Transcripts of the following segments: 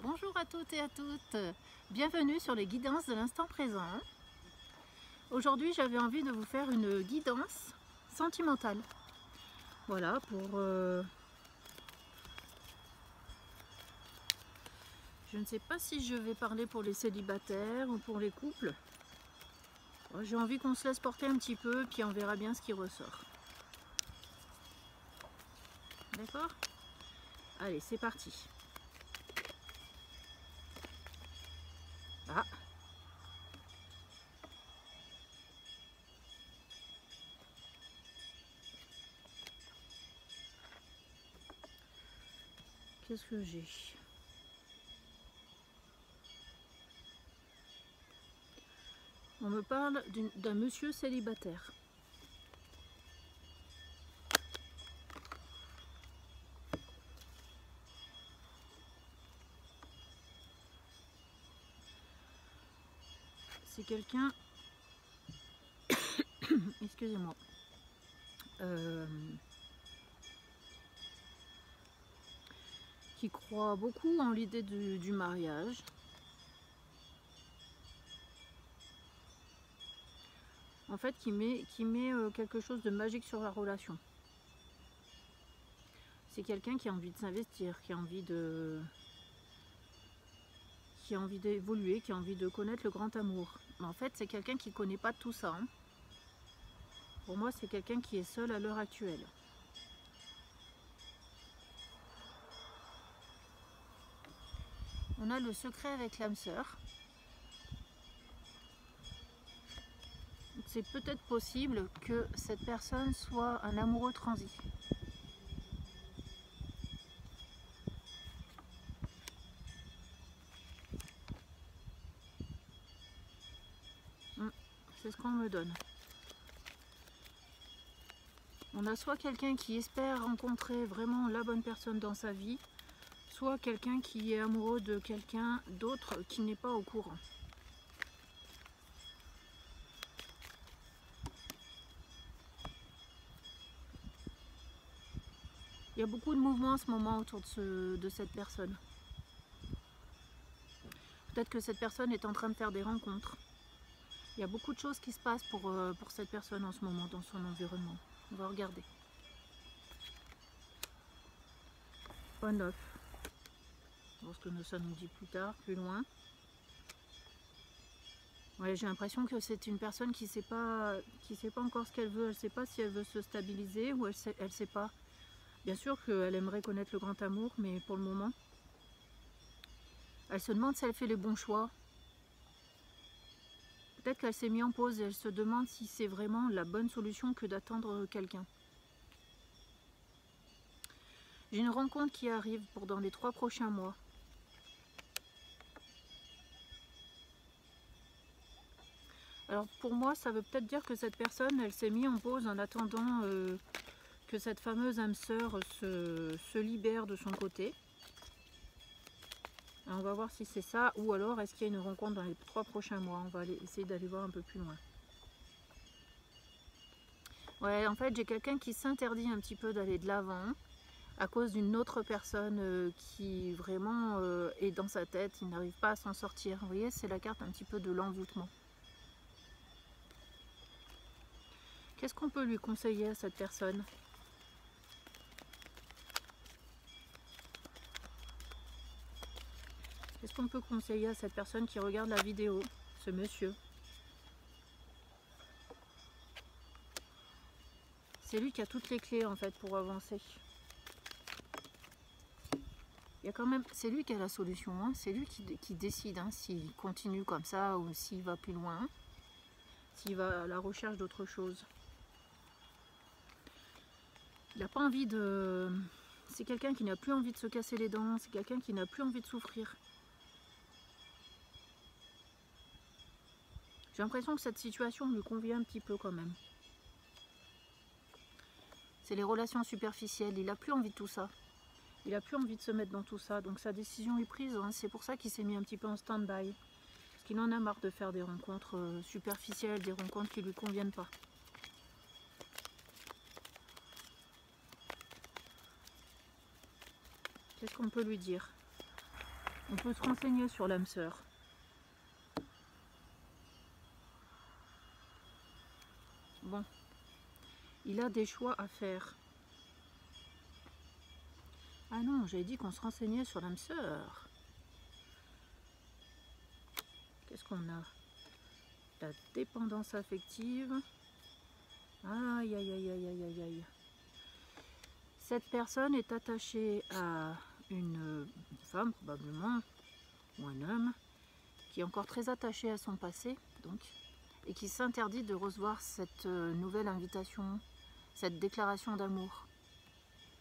Bonjour à toutes et à toutes, bienvenue sur les guidances de l'instant présent. Aujourd'hui j'avais envie de vous faire une guidance sentimentale. Voilà, je ne sais pas si je vais parler pour les célibataires ou pour les couples. J'ai envie qu'on se laisse porter un petit peu, puis on verra bien ce qui ressort. D'accord? Allez, c'est parti. Ah. Qu'est-ce que j'ai? On me parle d'un monsieur célibataire. C'est quelqu'un, excusez-moi, qui croit beaucoup en l'idée du mariage. En fait, qui met quelque chose de magique sur la relation. C'est quelqu'un qui a envie de s'investir, qui a envie d'évoluer, qui a envie de connaître le grand amour. Mais en fait, c'est quelqu'un qui ne connaît pas tout ça. Hein. Pour moi, c'est quelqu'un qui est seul à l'heure actuelle. On a le secret avec l'âme sœur. C'est peut-être possible que cette personne soit un amoureux transi. C'est ce qu'on me donne. On a soit quelqu'un qui espère rencontrer vraiment la bonne personne dans sa vie, soit quelqu'un qui est amoureux de quelqu'un d'autre qui n'est pas au courant. Il y a beaucoup de mouvements en ce moment autour de cette personne. Peut-être que cette personne est en train de faire des rencontres. Il y a beaucoup de choses qui se passent pour cette personne en ce moment dans son environnement. On va regarder. Pas neuf. Voir ce que ça nous dit plus tard, plus loin. Ouais, j'ai l'impression que c'est une personne qui sait pas encore ce qu'elle veut. Elle ne sait pas si elle veut se stabiliser ou elle sait pas. Bien sûr qu'elle aimerait connaître le grand amour, mais pour le moment, elle se demande si elle fait les bons choix. Peut-être qu'elle s'est mise en pause et elle se demande si c'est vraiment la bonne solution que d'attendre quelqu'un. J'ai une rencontre qui arrive pour dans les 3 prochains mois. Alors pour moi, ça veut peut-être dire que cette personne, elle s'est mise en pause en attendant que cette fameuse âme sœur se libère de son côté. Alors, on va voir si c'est ça, ou alors est-ce qu'il y a une rencontre dans les 3 prochains mois. On va essayer d'aller voir un peu plus loin. Ouais, en fait, j'ai quelqu'un qui s'interdit un petit peu d'aller de l'avant à cause d'une autre personne qui vraiment est dans sa tête, il n'arrive pas à s'en sortir. Vous voyez, c'est la carte un petit peu de l'envoûtement. Qu'est-ce qu'on peut lui conseiller à cette personne ? Qu'est-ce qu'on peut conseiller à cette personne qui regarde la vidéo, ce monsieur? C'est lui qui a toutes les clés en fait pour avancer. Il y a quand même, c'est lui qui a la solution, hein. C'est lui qui décide hein, s'il continue comme ça ou s'il va plus loin, s'il va à la recherche d'autre chose. Il n'a pas envie de... C'est quelqu'un qui n'a plus envie de se casser les dents, c'est quelqu'un qui n'a plus envie de souffrir. J'ai l'impression que cette situation lui convient un petit peu quand même. C'est les relations superficielles, il n'a plus envie de tout ça. Il n'a plus envie de se mettre dans tout ça, donc sa décision est prise. Hein. C'est pour ça qu'il s'est mis un petit peu en stand-by. Parce qu'il en a marre de faire des rencontres superficielles, des rencontres qui ne lui conviennent pas. Qu'est-ce qu'on peut lui dire ? On peut se renseigner sur l'âme sœur. Bon, il a des choix à faire. Ah non, j'avais dit qu'on se renseignait sur l'âme sœur. Qu'est-ce qu'on a? La dépendance affective. Aïe, aïe, aïe, aïe, aïe, aïe, aïe. Cette personne est attachée à une femme, probablement, ou un homme, qui est encore très attaché à son passé, donc, et qui s'interdit de recevoir cette nouvelle invitation, cette déclaration d'amour.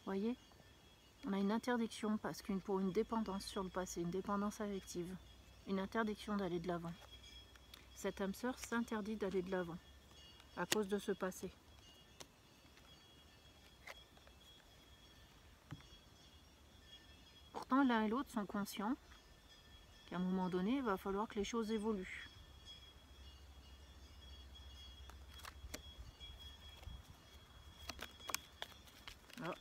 Voyez? On a une interdiction parce que pour une dépendance sur le passé, une dépendance affective, une interdiction d'aller de l'avant. Cette âme sœur s'interdit d'aller de l'avant à cause de ce passé. Pourtant, l'un et l'autre sont conscients qu'à un moment donné, il va falloir que les choses évoluent. Alors,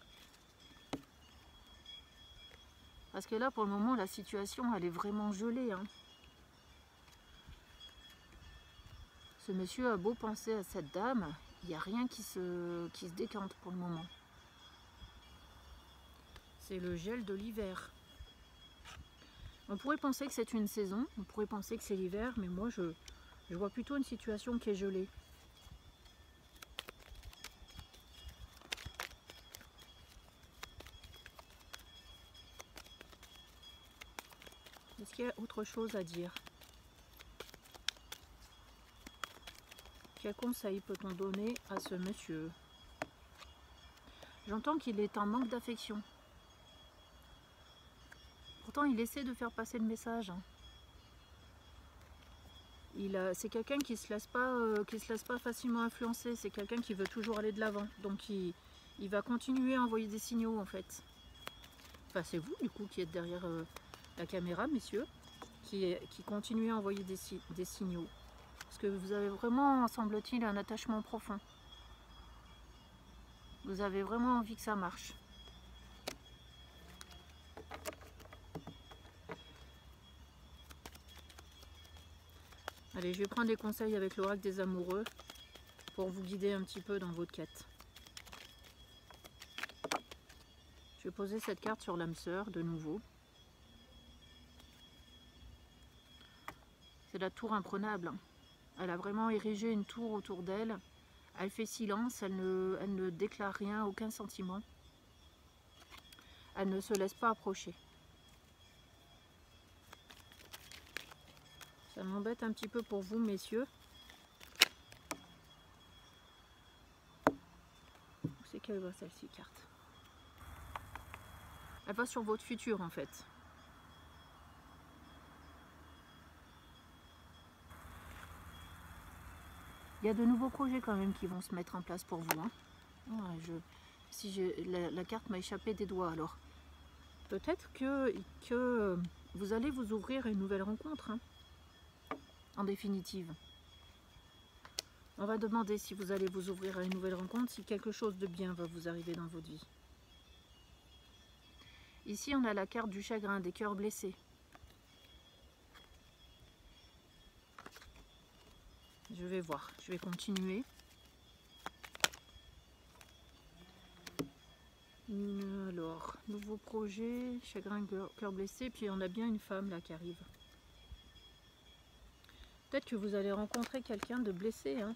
parce que là, pour le moment, la situation, elle est vraiment gelée, hein. Ce monsieur a beau penser à cette dame, il n'y a rien qui se décante pour le moment. C'est le gel de l'hiver. On pourrait penser que c'est une saison, on pourrait penser que c'est l'hiver, mais moi je vois plutôt une situation qui est gelée. Est-ce qu'il y a autre chose à dire? Quel conseil peut-on donner à ce monsieur? J'entends qu'il est en manque d'affection. Pourtant, il essaie de faire passer le message, hein. C'est quelqu'un qui se laisse pas facilement influencer. C'est quelqu'un qui veut toujours aller de l'avant. Donc, il va continuer à envoyer des signaux, en fait. Enfin, c'est vous, du coup, qui êtes derrière la caméra, messieurs, qui continuez à envoyer des signaux. Parce que vous avez vraiment, semble-t-il, un attachement profond. Vous avez vraiment envie que ça marche. Allez, je vais prendre les conseils avec l'oracle des amoureux pour vous guider un petit peu dans votre quête. Je vais poser cette carte sur l'âme sœur de nouveau. C'est la tour imprenable. Elle a vraiment érigé une tour autour d'elle. Elle fait silence, elle ne déclare rien, aucun sentiment. Elle ne se laisse pas approcher. Ça m'embête un petit peu pour vous, messieurs. C'est qu'elle va celle-ci, carte. Elle va sur votre futur, en fait. Il y a de nouveaux projets quand même qui vont se mettre en place pour vous, hein. La carte m'a échappé des doigts, alors. Peut-être que vous allez vous ouvrir à une nouvelle rencontre, hein. En définitive. On va demander si vous allez vous ouvrir à une nouvelle rencontre, si quelque chose de bien va vous arriver dans votre vie. Ici, on a la carte du chagrin, des cœurs blessés. Je vais voir, je vais continuer. Alors, nouveau projet, chagrin, cœur blessé, puis on a bien une femme là qui arrive. Peut-être que vous allez rencontrer quelqu'un de blessé, hein.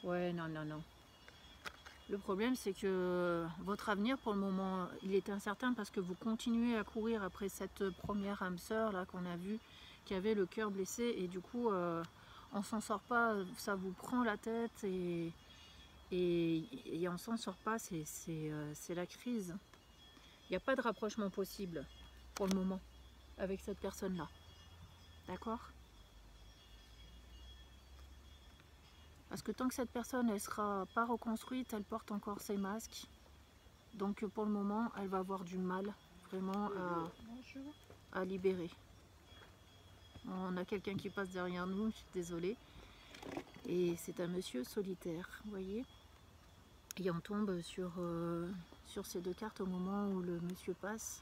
Ouais, non, non, non. Le problème, c'est que votre avenir, pour le moment, il est incertain parce que vous continuez à courir après cette première âme sœur là qu'on a vue, qui avait le cœur blessé, et du coup, on s'en sort pas, ça vous prend la tête et on s'en sort pas, c'est la crise. Il n'y a pas de rapprochement possible pour le moment avec cette personne-là. D'accord ? Parce que tant que cette personne, elle sera pas reconstruite, elle porte encore ses masques. Donc pour le moment, elle va avoir du mal vraiment à libérer. On a quelqu'un qui passe derrière nous, je suis désolée. Et c'est un monsieur solitaire, vous voyez. Et on tombe sur ces deux cartes au moment où le monsieur passe.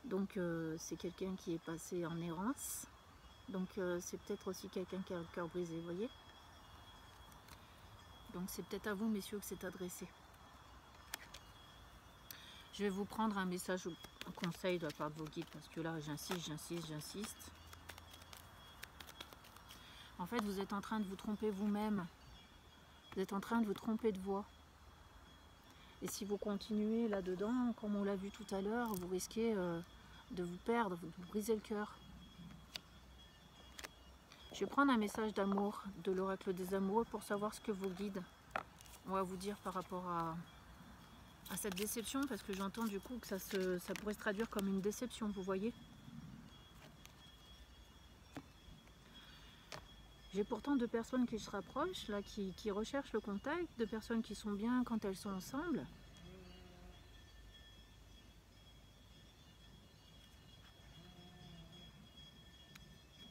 Donc c'est quelqu'un qui est passé en errance. Donc c'est peut-être aussi quelqu'un qui a le cœur brisé, vous voyez. Donc c'est peut-être à vous, messieurs, que c'est adressé. Je vais vous prendre un message, un conseil de la part de vos guides, parce que là, j'insiste. En fait, vous êtes en train de vous tromper vous-même. Vous êtes en train de vous tromper de voie. Et si vous continuez là-dedans, comme on l'a vu tout à l'heure, vous risquez de vous perdre, de vous briser le cœur. Je vais prendre un message d'amour de l'oracle des amoureux pour savoir ce que vos guides vont vous dire par rapport à cette déception, parce que j'entends du coup que ça pourrait se traduire comme une déception, vous voyez. J'ai pourtant deux personnes qui se rapprochent, là, qui recherchent le contact, deux personnes qui sont bien quand elles sont ensemble.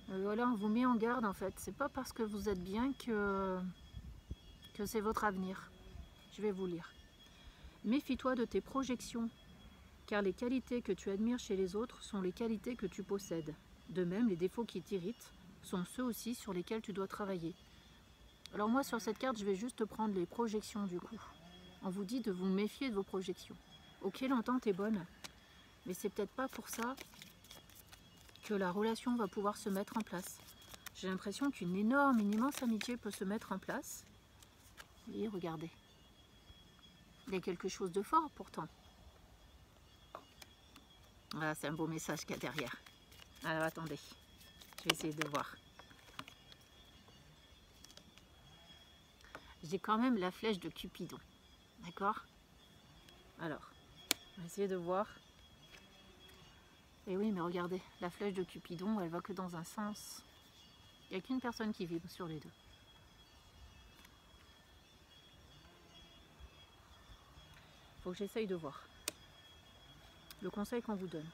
Voilà, on vous met en garde en fait. C'est pas parce que vous êtes bien que c'est votre avenir. Je vais vous lire. Méfie-toi de tes projections, car les qualités que tu admires chez les autres sont les qualités que tu possèdes. De même, les défauts qui t'irritent sont ceux aussi sur lesquels tu dois travailler. Alors moi, sur cette carte, je vais juste prendre les projections du coup. On vous dit de vous méfier de vos projections. Ok, l'entente est bonne, mais c'est peut-être pas pour ça que la relation va pouvoir se mettre en place. J'ai l'impression qu'une énorme, une immense amitié peut se mettre en place. Et regardez. Il y a quelque chose de fort pourtant. Voilà, c'est un beau message qu'il y a derrière. Alors attendez, je vais essayer de voir. J'ai quand même la flèche de Cupidon. D'accord? Alors, on va essayer de voir. Et oui, mais regardez, la flèche de Cupidon, elle va que dans un sens. Il n'y a qu'une personne qui vibre sur les deux. Faut que j'essaye de voir le conseil qu'on vous donne.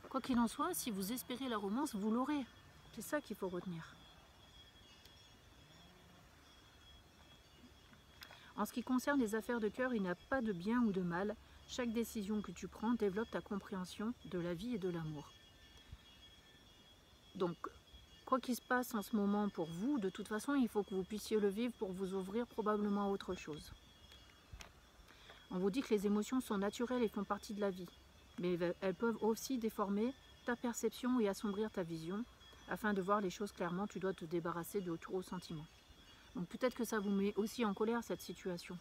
Quoi qu'il en soit, si vous espérez la romance, vous l'aurez. C'est ça qu'il faut retenir. En ce qui concerne les affaires de cœur, il n'y a pas de bien ou de mal. Chaque décision que tu prends développe ta compréhension de la vie et de l'amour. Donc, quoi qu'il se passe en ce moment pour vous, de toute façon, il faut que vous puissiez le vivre pour vous ouvrir probablement à autre chose. On vous dit que les émotions sont naturelles et font partie de la vie, mais elles peuvent aussi déformer ta perception et assombrir ta vision. Afin de voir les choses clairement, tu dois te débarrasser de tout ressentiment. Donc peut-être que ça vous met aussi en colère cette situation.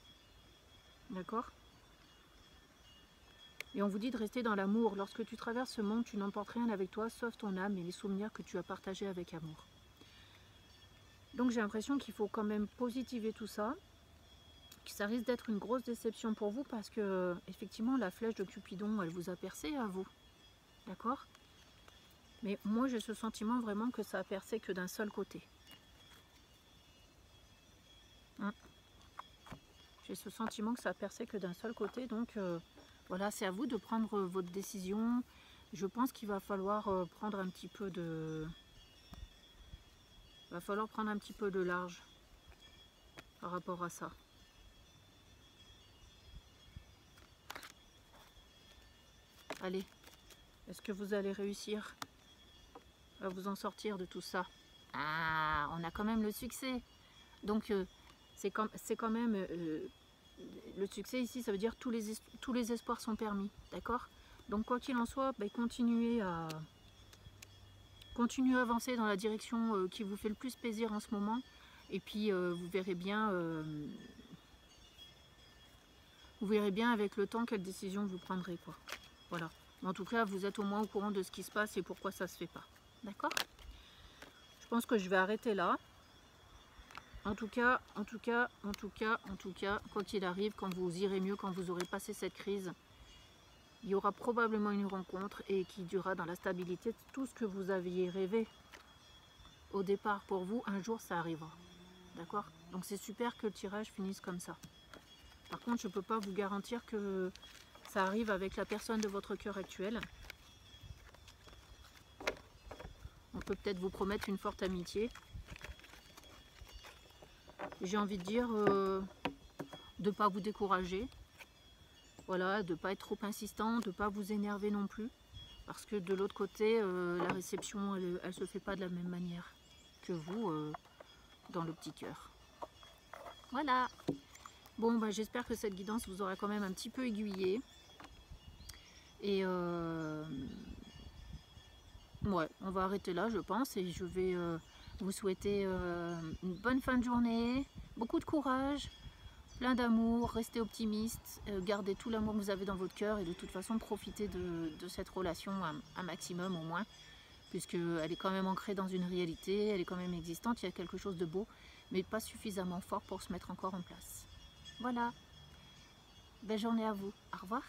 D'accord? Et on vous dit de rester dans l'amour. Lorsque tu traverses ce monde, tu n'emportes rien avec toi, sauf ton âme et les souvenirs que tu as partagés avec amour. Donc j'ai l'impression qu'il faut quand même positiver tout ça. Que ça risque d'être une grosse déception pour vous parce que effectivement la flèche de Cupidon, elle vous a percé à vous. D'accord? Mais moi j'ai ce sentiment vraiment que ça a percé que d'un seul côté. J'ai ce sentiment que ça a percé que d'un seul côté, donc voilà, c'est à vous de prendre votre décision. Je pense qu'il va falloir prendre un petit peu de... Il va falloir prendre un petit peu de large par rapport à ça. Allez, est-ce que vous allez réussir à vous en sortir de tout ça? Ah, on a quand même le succès. Donc c'est quand même... le succès ici, ça veut dire tous les espoirs sont permis, d'accord? Donc quoi qu'il en soit, continuez à avancer dans la direction qui vous fait le plus plaisir en ce moment. Et puis vous verrez bien avec le temps quelle décision vous prendrez, quoi. Voilà. En tout cas, vous êtes au moins au courant de ce qui se passe et pourquoi ça se fait pas. D'accord? Je pense que je vais arrêter là. En tout cas, quoi qu'il arrive, quand vous irez mieux, quand vous aurez passé cette crise, il y aura probablement une rencontre et qui durera dans la stabilité. Tout ce que vous aviez rêvé au départ pour vous, un jour ça arrivera. D'accord? Donc c'est super que le tirage finisse comme ça. Par contre, je ne peux pas vous garantir que ça arrive avec la personne de votre cœur actuel. On peut peut-être vous promettre une forte amitié. J'ai envie de dire de ne pas vous décourager. Voilà, de ne pas être trop insistant, de ne pas vous énerver non plus. Parce que de l'autre côté, la réception, elle ne se fait pas de la même manière que vous dans le petit cœur. Voilà. Bon, bah, j'espère que cette guidance vous aura quand même un petit peu aiguillé. Et ouais, on va arrêter là, je pense. Et je vais vous souhaiter une bonne fin de journée, beaucoup de courage, plein d'amour, restez optimiste, gardez tout l'amour que vous avez dans votre cœur et de toute façon profitez de cette relation un maximum au moins, puisqu'elle est quand même ancrée dans une réalité, elle est quand même existante, il y a quelque chose de beau, mais pas suffisamment fort pour se mettre encore en place. Voilà, belle journée à vous, au revoir.